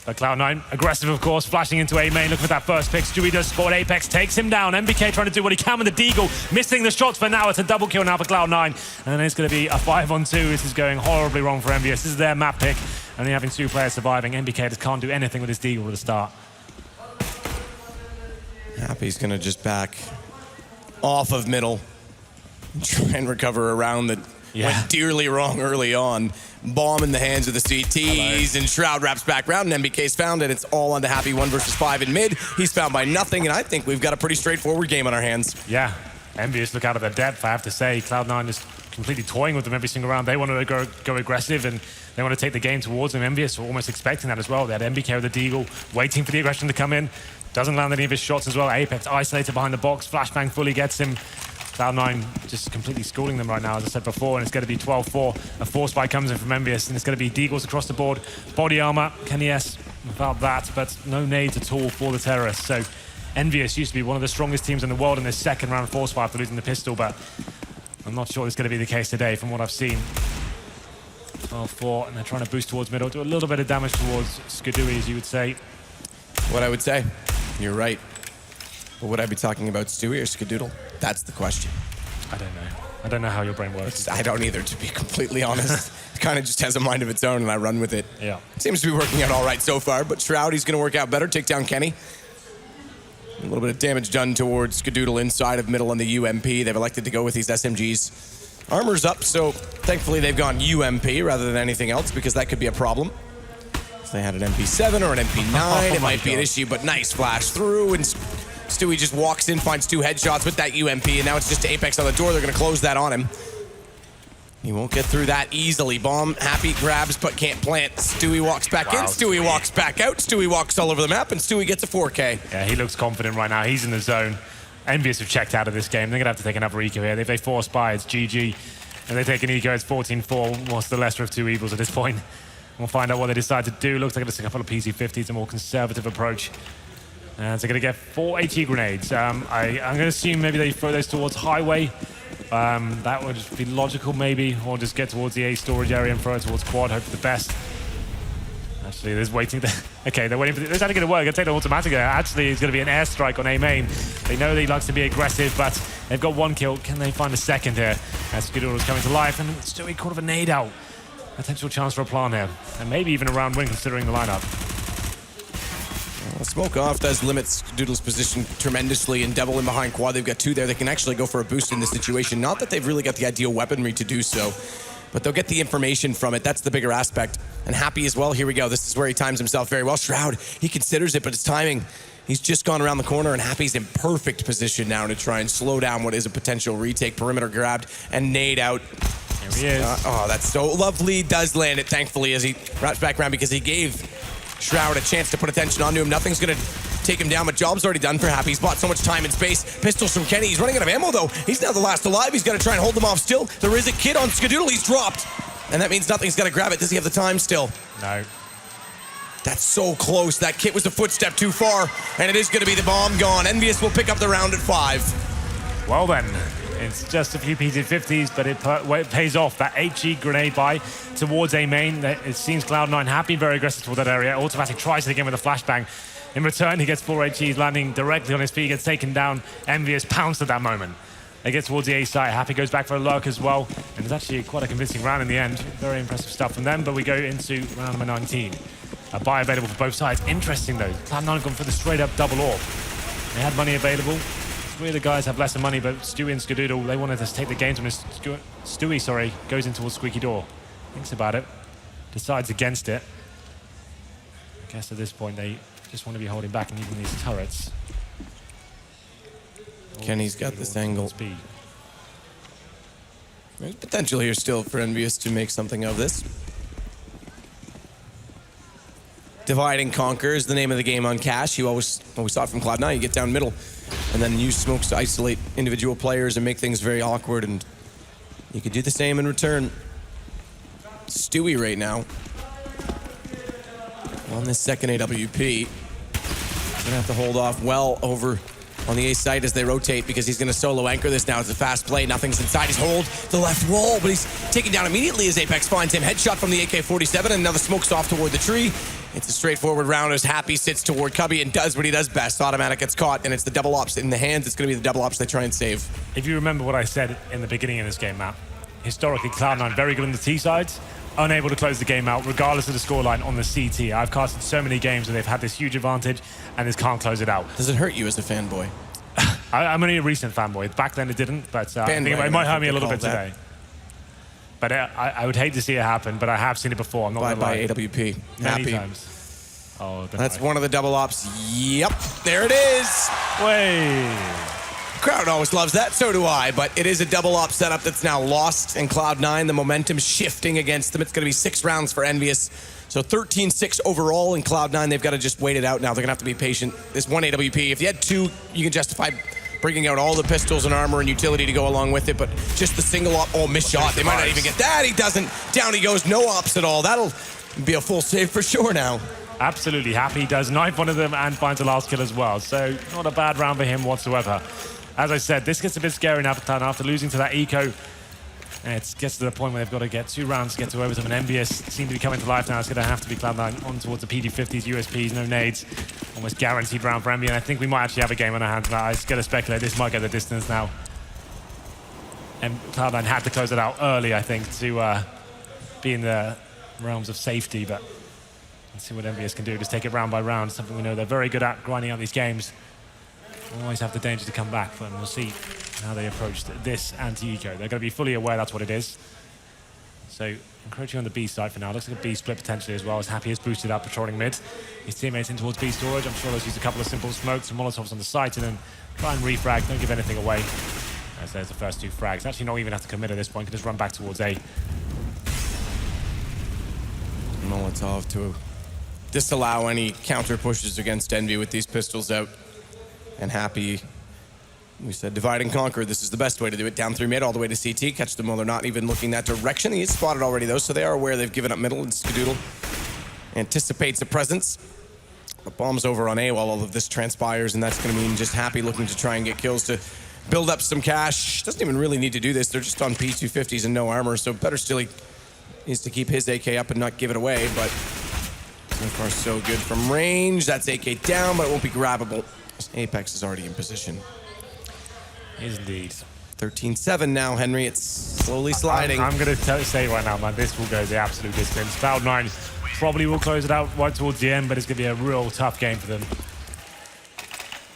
But Cloud9, aggressive, of course, flashing into A main, looking for that first pick. Stewie does spot, Apex takes him down. MBK trying to do what he can with the Deagle, missing the shots for now. It's a double kill now for Cloud9. And then it's going to be a 5-on-2. This is going horribly wrong for EnVyUs. This is their map pick, only having 2 players surviving. MBK just can't do anything with his Deagle at the start. Happy's going to just back off of middle and try and recover a round that went dearly wrong early on. Bomb in the hands of the CTs, and Shroud wraps back round, and MBK's found it. It's all on to Happy, 1 versus 5 in mid. He's found by Nothing, and I think we've got a pretty straightforward game on our hands. Yeah, EnVyUs look out of their depth, I have to say. Cloud9 is completely toying with them every single round. They want to go aggressive, and they want to take the game towards them. EnVyUs were almost expecting that as well. They had MBK with the Deagle, waiting for the aggression to come in. Doesn't land any of his shots as well. Apex isolated behind the box. Flashbang fully gets him. Cloud9 just completely schooling them right now, as I said before, and it's going to be 12-4. A force fight comes in from EnVyUs, and it's going to be Deagles across the board. Body armor, Kenny S about that, but no nades at all for the terrorists. So EnVyUs used to be one of the strongest teams in the world in this second round force fight for losing the pistol, but I'm not sure it's going to be the case today from what I've seen. 12-4, and they're trying to boost towards middle, do a little bit of damage towards Skadowie, as you would say. What I would say, you're right. But would I be talking about Stewie or Skadoodle? That's the question. I don't know. I don't know how your brain works. I don't either, to be completely honest. It kind of just has a mind of its own, and I run with it. Yeah. Seems to be working out all right so far, but Shroud, he's going to work out better. Take down Kenny. A little bit of damage done towards Skadoodle inside of middle on the UMP. They've elected to go with these SMGs. Armor's up, so thankfully they've gone UMP rather than anything else, because that could be a problem. If they had an MP7 or an MP9, it might be an issue, but nice flash through, and Stewie just walks in, finds 2 headshots with that UMP, and now it's just Apex on the door. They're going to close that on him. He won't get through that easily. Bomb, Happy grabs, but can't plant. Stewie walks back in, Stewie walks back out, Stewie walks all over the map, and Stewie gets a 4K. Yeah, he looks confident right now. He's in the zone. EnVyUs have checked out of this game. They're going to have to take another eco here. If they force by, it's GG. And they take an eco, it's 14-4. What's the lesser of 2 evils at this point? We'll find out what they decide to do. Looks like it's a couple of PC50s, a more conservative approach. And they're going to get 4 HE grenades. I'm going to assume maybe they throw those towards highway. That would be logical maybe, or just get towards the A storage area and throw it towards quad, hope for the best. Actually, there's waiting. Okay, they're waiting for this. It's only going to work. Going to take the automatic. Actually, it's going to be an airstrike on A main. They know that he likes to be aggressive, but they've got 1 kill. Can they find a second here? As Skadoodle's coming to life, and Stewie caught of a nade out. Potential chance for a plant here, and maybe even a round win considering the lineup. Well, smoke off does limit Skadoodle's position tremendously, and double in behind quad. They've got 2 there. They can actually go for a boost in this situation. Not that they've really got the ideal weaponry to do so, but they'll get the information from it. That's the bigger aspect. And Happy as well. Here we go. This is where he times himself very well. Shroud, he considers it, but it's timing. He's just gone around the corner, and Happy's in perfect position now to try and slow down what is a potential retake. Perimeter grabbed and nade out. Here he is. Oh, that's so lovely. Does land it, thankfully, as he wraps back around because he gave Shroud a chance to put attention onto him. Nothing's going to take him down, but job's already done for Happy. He's bought so much time and space. Pistols from Kenny. He's running out of ammo, though. He's now the last alive. He's got to try and hold them off still. There is a kid on Skadoodle. He's dropped. And that means nothing's going to grab it. Does he have the time still? No. That's so close. That kit was a footstep too far, and it is going to be the bomb gone. EnVyUs will pick up the round at 5. Well then, it's just a few PT50s, but it pays off. That HE grenade buy towards A main. It seems Cloud9 Happy, very aggressive toward that area. Automatic tries it again with a flashbang. In return, he gets 4 HEs landing directly on his feet. He gets taken down. EnVyUs pounced at that moment. They get towards the A side. Happy goes back for a lurk as well. And it's actually quite a convincing round in the end. Very impressive stuff from them, but we go into round number 19. A buy available for both sides. Interesting though, Cloud9 have gone for the straight up double AWP. They had money available. 3 of the guys have lesser money, but Stewie and Skadoodle, they wanted to take the games when Stewie, goes in towards Squeaky Door. Thinks about it, decides against it. I guess at this point they just want to be holding back and using these turrets. Kenny's got this angle. Speed. There's potential here still for EnVyUs to make something of this. Divide and conquer is the name of the game on Cash. You always saw it from Cloud9. You get down middle and then use smokes to isolate individual players and make things very awkward, and you could do the same in return. Stewie right now on this second AWP. Gonna have to hold off well over on the A site as they rotate, because he's gonna solo anchor this now. It's a fast play. Nothing's inside. He's hold the left wall, but he's taken down immediately as Apex finds him. Headshot from the AK-47, and now the smoke's off toward the tree. It's a straightforward round as Happy sits toward Cubby and does what he does best. Automatic gets caught, and it's the double ops in the hands. It's gonna be the double ops they try and save. If you remember what I said in the beginning of this game, Matt, historically Cloud9 very good on the T sides, unable to close the game out regardless of the scoreline on the CT. I've casted so many games where they've had this huge advantage and just can't close it out. Does it hurt you as a fanboy? I'm only a recent fanboy. Back then it didn't, but I think it might hurt me a little bit today. But I would hate to see it happen, but I have seen it before. I'm not gonna lie. Bye AWP. Many Happy. times. Oh, that's one of the double ops. Yep, there it is. Way. Crowd always loves that, so do I, but it is a double op setup that's now lost, and Cloud9, the momentum shifting against them. It's going to be 6 rounds for EnVyUs. So 13-6 overall in Cloud9. They've got to just wait it out now. They're going to have to be patient. This one AWP, if you had 2, you can justify bringing out all the pistols and armor and utility to go along with it, but just the single op, oh, missed shot. They might not even get that. He doesn't. Down he goes, no ops at all. That'll be a full save for sure now. Absolutely. Happy does knife one of them and finds the last kill as well. So not a bad round for him whatsoever. As I said, this gets a bit scary now for Cloud9 after losing to that eco. And it gets to the point where they've got to get 2 rounds to get to overtime. And EnVyUs seem to be coming to life now. It's going to have to be Cloud9 on towards the PD50s, USPs, no nades. Almost guaranteed round for EnVyUs. And I think we might actually have a game on our hands now. I was going to speculate this might go the distance now. And Cloud9 had to close it out early, I think, to be in the realms of safety. But let's see what EnVyUs can do. Just take it round by round. Something we know they're very good at, grinding out these games. Always have the danger to come back, but we'll see how they approach this anti-eco. They're going to be fully aware that's what it is. So encroaching on the B side for now. Looks like a B split potentially as well, as Happy is boosted up, patrolling mid. His teammates in towards B storage. I'm sure they'll use a couple of simple smokes and Molotovs on the site and then try and refrag. Don't give anything away. As there's the first 2 frags. Actually not even have to commit at this point. Can just run back towards A. Molotov to disallow any counter pushes against Envy with these pistols out. And Happy, we said divide and conquer. This is the best way to do it. Down through mid, all the way to CT. Catch them while they're not even looking that direction. He's spotted already, though, so they are aware they've given up middle. And Skadoodle anticipates a presence. The bomb's over on A while all of this transpires, and that's going to mean just Happy looking to try and get kills to build up some cash. Doesn't even really need to do this. They're just on P250s and no armor, so better still he needs to keep his AK up and not give it away, but so far so good from range. That's AK down, but it won't be grabbable. Apex is already in position. Is indeed. 13-7 now, Henry. It's slowly sliding. I'm going to say right now, man, this will go the absolute distance. Cloud9 probably will close it out right towards the end, but it's going to be a real tough game for them.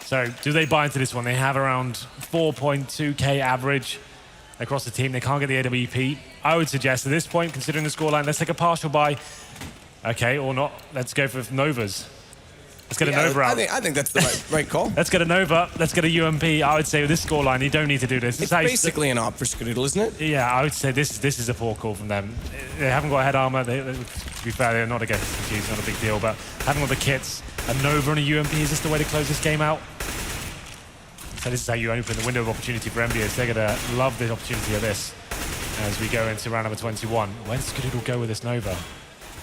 So, do they buy into this one? They have around 4.2k average across the team. They can't get the AWP. I would suggest at this point, considering the scoreline, let's take a partial buy. Okay, or not. Let's go for Novas. Let's get a Nova out. I think that's the right call. Let's get a Nova. Let's get a UMP. I would say with this scoreline, you don't need to do this. It's basically an op for Skadoodle, isn't it? Yeah, I would say this is a poor call from them. They haven't got head armor. To be fair, they're not against confused, not a big deal. But having all the kits, a Nova and a UMP, is this the way to close this game out? So this is how you open the window of opportunity for EnVyUs. They're going to love the opportunity of this as we go into round number 21. Where does Skadoodle go with this Nova?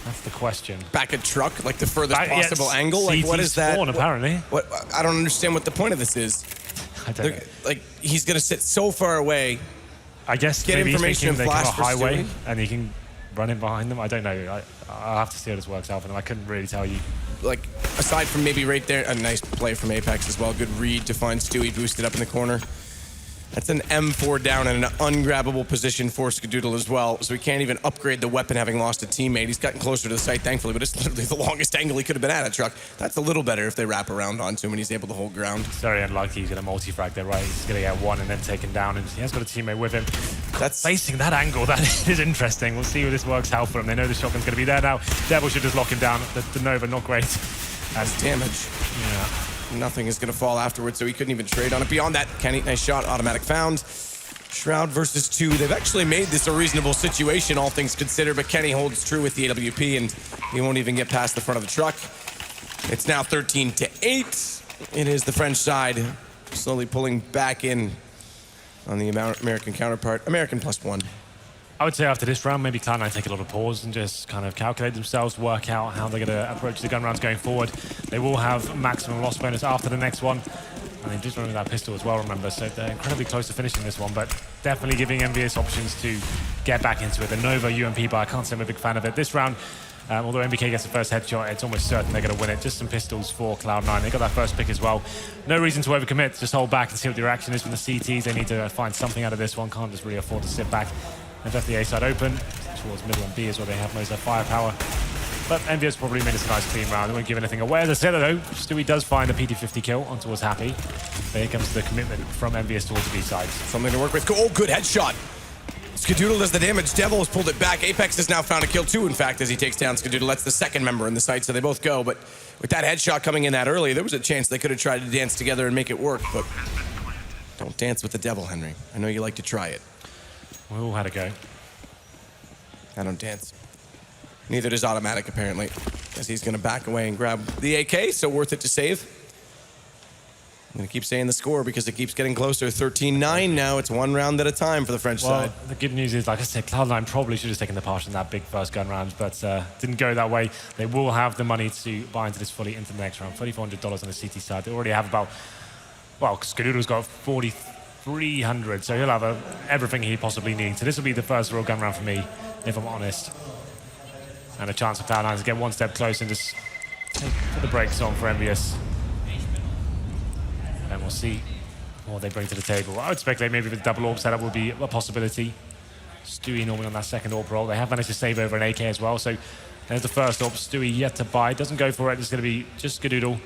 That's the question. Back at truck, like the furthest possible angle? Like, what is that? Spawn, apparently. What? I don't understand what the point of this is. I don't know. Like, he's going to sit so far away. I guess get maybe information he's thinking and they flash come a highway Stewie. and he can run in behind them. I don't know. I'll have to see how this works out for them. I couldn't really tell you. Like, aside from maybe right there, a nice play from Apex as well. Good read to find Stewie boosted up in the corner. That's an M4 down in an ungrabbable position for Skadoodle as well, so he can't even upgrade the weapon having lost a teammate. He's gotten closer to the site, thankfully, but it's literally the longest angle he could have been at a truck. That's a little better if they wrap around onto him and he's able to hold ground. It's very unlikely he's going to multi-frag there, right? He's going to get one and then taken down, and he has got a teammate with him. That's facing that angle. That is interesting. We'll see how this works out for him. They know the shotgun's going to be there now. Devil should just lock him down. The Nova, not great. That's damage. Yeah. Nothing is going to fall afterwards, so he couldn't even trade on it. Beyond that, Kenny, nice shot, automatic found. Shroud versus 2. They've actually made this a reasonable situation, all things considered, but Kenny holds true with the AWP, and he won't even get past the front of the truck. It's now 13-8. It is the French side slowly pulling back in on the American counterpart. American +1. I would say after this round, maybe Cloud9 take a little pause and just kind of calculate themselves, work out how they're going to approach the gun rounds going forward. They will have maximum loss bonus after the next one. And they just running that pistol as well, remember, so they're incredibly close to finishing this one, but definitely giving EnVyUs options to get back into it. The Nova UMP buy, I can't say I'm a big fan of it. This round, although MBK gets the first headshot, it's almost certain they're going to win it. Just some pistols for Cloud9. They got that first pick as well. No reason to overcommit, just hold back and see what the reaction is from the CTs. They need to find something out of this one, can't just really afford to sit back. They've left the A side open, towards middle and B is where they have most of their firepower. But EnVyUs probably made it a nice clean round. They won't give anything away. As I said, though, Stewie does find a PT50 kill on towards Happy. There comes the commitment from EnVyUs towards the B side. Something to work with. Oh, good headshot. Skadoodle does the damage. Devil has pulled it back. Apex has now found a kill too, in fact, as he takes down Skadoodle. That's the second member in the site, so they both go. But with that headshot coming in that early, there was a chance they could have tried to dance together and make it work. But don't dance with the devil, Henry. I know you like to try it. We all had a go. I don't dance. Neither does Automatic, apparently, as he's going to back away and grab the AK, so worth it to save. I'm going to keep saying the score because it keeps getting closer. 13-9 now. It's one round at a time for the French side. The good news is, like I said, Cloud9 probably should have taken the part in that big first gun round, but didn't go that way. They will have the money to buy into this fully into the next round. $3,400 on the CT side. They already have about, well, Skadoodle's got 4,300, so he'll have everything he possibly needs. So this will be the first real gun round for me, if I'm honest. And a chance for Cloud9 to get one step closer and just put the brakes on for EnVyUs. And we'll see what they bring to the table. I would speculate maybe the double AWP setup would be a possibility. Stewie normally on that second AWP roll. They have managed to save over an AK as well. So there's the first AWP. Stewie yet to buy. Doesn't go for it. It's going to be just Skadoodle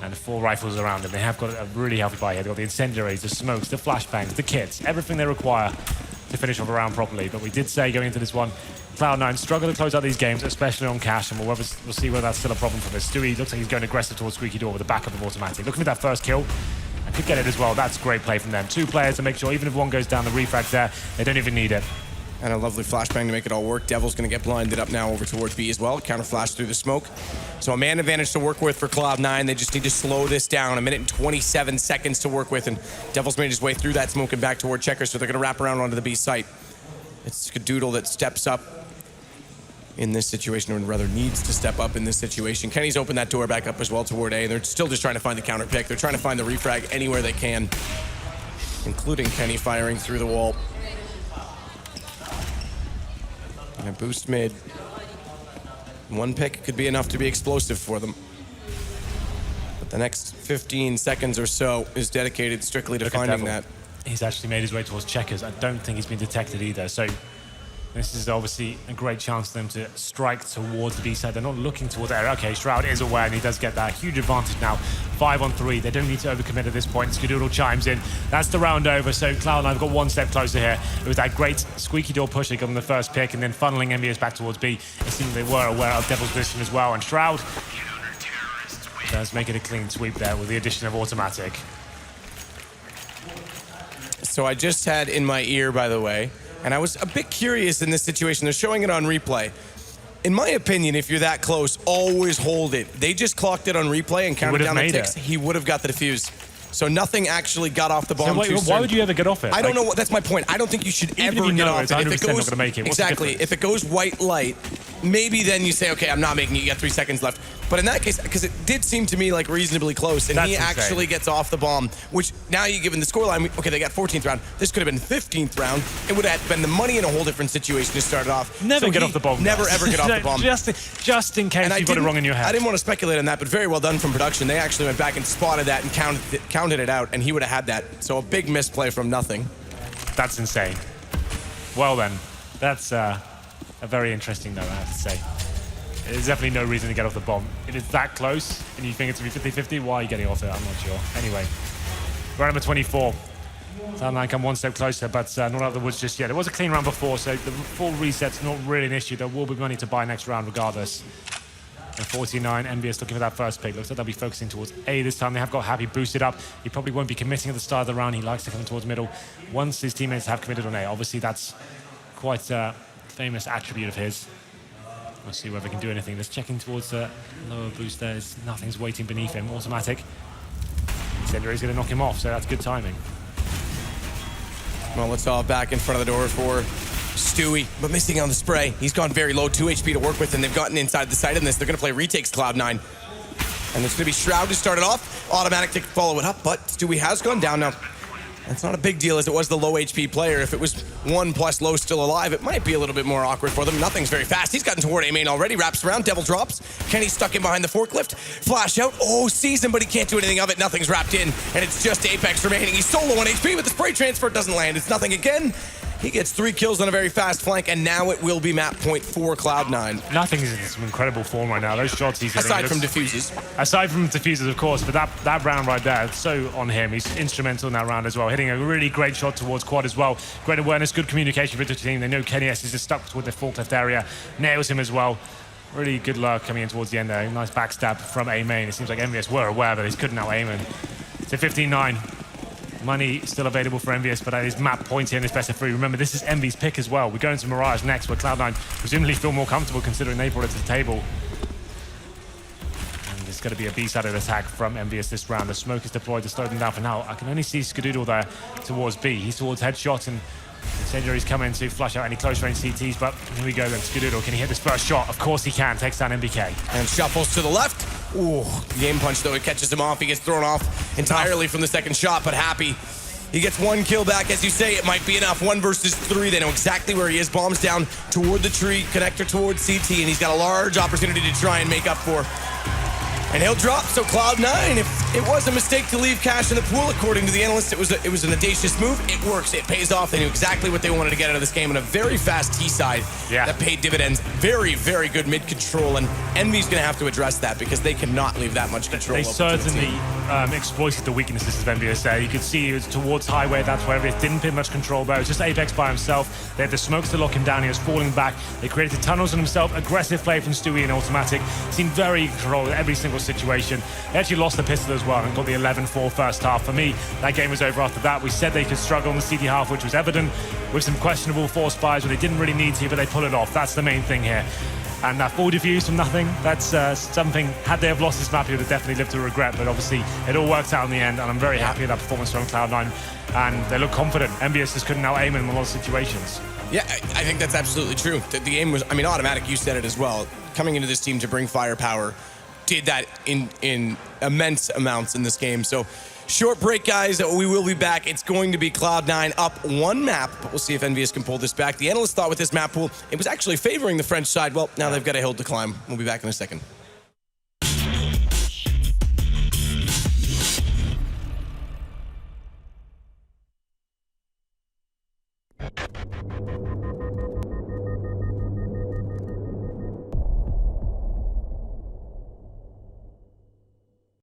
and 4 rifles around him. They have got a really healthy buy here. They've got the incendiaries, the smokes, the flashbangs, the kits, everything they require to finish off a round properly. But we did say going into this one, Cloud9 struggle to close out these games, especially on cash, and we'll see whether that's still a problem for this. Stewie looks like he's going aggressive towards Squeaky Door with the backup of automatic. Looking at that first kill, and could get it as well. That's great play from them. 2 players to make sure even if one goes down, the refrag's there. They don't even need it. And a lovely flashbang to make it all work. Devil's going to get blinded up now over towards B as well. Counter flash through the smoke. So a man advantage to work with for Cloud9. They just need to slow this down. 1 minute and 27 seconds to work with. And Devil's made his way through that smoke and back toward Checkers. So they're going to wrap around onto the B site. It's Skadoodle that steps up. in this situation, or rather needs to step up in this situation. Kenny's opened that door back up as well toward A, and they're still just trying to find the counter pick. They're trying to find the refrag anywhere they can, including Kenny firing through the wall. And a boost mid. One pick could be enough to be explosive for them. But the next 15 seconds or so is dedicated strictly to finding that. He's actually made his way towards checkers. I don't think he's been detected either. So this is obviously a great chance for them to strike towards the B side. They're not looking towards there. Okay, Shroud is aware, and he does get that huge advantage now. 5 on 3. They don't need to overcommit at this point. Skadoodle chimes in. That's the round over. So Cloud9 have got one step closer here. It was that great squeaky door push they got on the first pick, and then funneling EnVyUs back towards B. It seemed they were aware of Devil's position as well. And Shroud does make it a clean sweep there with the addition of automatic. So I just had in my ear, by the way, and I was a bit curious in this situation. They're showing it on replay. In my opinion, if you're that close, always hold it. They just clocked it on replay and counted down the ticks. He would have got the defuse. So nothing actually got off the bomb too soon. Why would you ever get off it? I don't know. That's my point. I don't think you should ever get off it. If it goes, not gonna make it. Exactly. If it goes white light, maybe then you say, okay, I'm not making it. You got 3 seconds left. But in that case, because it did seem to me like reasonably close, and he actually gets off the bomb, which now you given the scoreline, okay, they got 14th round. This could have been 15th round. It would have been the money in a whole different situation to start it off. Never get off the bomb. Never ever get off the bomb. Just in case you got it wrong in your head. I didn't want to speculate on that, but very well done from production. They actually went back and spotted that and counted it out, and he would have had that. So a big misplay from nothing. That's insane. Well then, that's a very interesting note, I have to say. There's definitely no reason to get off the bomb. It is that close, and you think it's going to be 50-50? Why are you getting off it? I'm not sure. Anyway, round number 24. Cloud9 come one step closer, but not out of the woods just yet. It was a clean round before, so the full reset's not really an issue. There will be money to buy next round regardless. And 49, EnVyUs looking for that first pick. Looks like they'll be focusing towards A this time. They have got Happy boosted up. He probably won't be committing at the start of the round. He likes to come towards middle once his teammates have committed on A. Obviously, that's quite a famous attribute of his. We'll see whether he can do anything. Just checking towards the lower boost there. Nothing's waiting beneath him. Automatic. Incendiary's going to knock him off, so that's good timing. Well, let's all back in front of the door for Stewie, but missing on the spray. He's gone very low, 2 HP to work with, and they've gotten inside the side of this. They're going to play retakes Cloud9. And it's going to be Shroud to start it off. Automatic to follow it up, but Stewie has gone down now. That's not a big deal as it was the low HP player. If it was 1 plus low still alive, it might be a little bit more awkward for them. Nothing's very fast. He's gotten toward A main already. Wraps around, Devil drops. Kenny's stuck in behind the forklift. Flash out. Oh, sees him, but he can't do anything of it. Nothing's wrapped in, and it's just Apex remaining. He's solo on HP, but the spray transfer doesn't land. It's nothing again. He gets 3 kills on a very fast flank, and now it will be map point for Cloud9. Nothing's in some incredible form right now. Those shots he's hitting. Aside from defuses. Aside from defuses, of course, but that round right there, so on him. He's instrumental in that round as well. Hitting a really great shot towards quad as well. Great awareness, good communication with the team. They know Kenny S is just stuck toward the forklift area. Nails him as well. Really good luck coming in towards the end there. Nice backstab from A main. It seems like EnVyUs were aware that he couldn't now aim. And it's a 15-9. Money still available for EnVyUs, but that is map point here in this best of 3. Remember, this is Envy's pick as well. We go into Mirage next, where Cloud9 presumably feel more comfortable considering they brought it to the table. And there's going to be a B-sided attack from EnVyUs this round. The smoke is deployed to slow them down for now. I can only see Skadoodle there towards B. He's towards headshot, and Incendiary's coming to flush out any close-range CTs, but here we go then. Skadoodle, can he hit this first shot? Of course he can. Takes down MBK. And shuffles to the left. Ooh, game punch though, it catches him off. He gets thrown off entirely from the second shot, but Happy, he gets 1 kill back. As you say, it might be enough. 1 versus 3. They know exactly where he is. Bombs down toward the tree, connector towards CT, and he's got a large opportunity to try and make up for. And he'll drop, so Cloud9, if it was a mistake to leave cash in the pool, according to the analyst, it was an audacious move. It works, it pays off. They knew exactly what they wanted to get out of this game, and a very fast T-side that paid dividends. Very, very good mid-control, and EnVy's going to have to address that because they cannot leave that much control. They certainly exploited the weaknesses of EnVyUs there. You could see it was towards highway, that's where it didn't put much control, but it was just Apex by himself. They had the smokes to lock him down, he was falling back. They created tunnels on himself, aggressive play from Stewie and automatic. Seemed very in control of every single situation. They actually lost the pistol as well and got the 11-4 first half. For me, that game was over after that. We said they could struggle in the CD half, which was evident, with some questionable force fires where they didn't really need to, but they pull it off. That's the main thing here. And that full defuse from nothing, that's something, had they have lost this map, he would have definitely lived to regret, but obviously it all worked out in the end, and I'm very happy with that performance from Cloud9, and they look confident. EnVyUs just couldn't now aim in a lot of situations. Yeah, I think that's absolutely true. The game was, I mean, automatic, you said it as well. Coming into this team to bring firepower did that in immense amounts in this game. So short break, guys. We will be back. It's going to be Cloud9 up 1 map, but we'll see if EnVyUs can pull this back. The analysts thought with this map pool, it was actually favoring the French side. Well, now they've got a hill to climb. We'll be back in a second.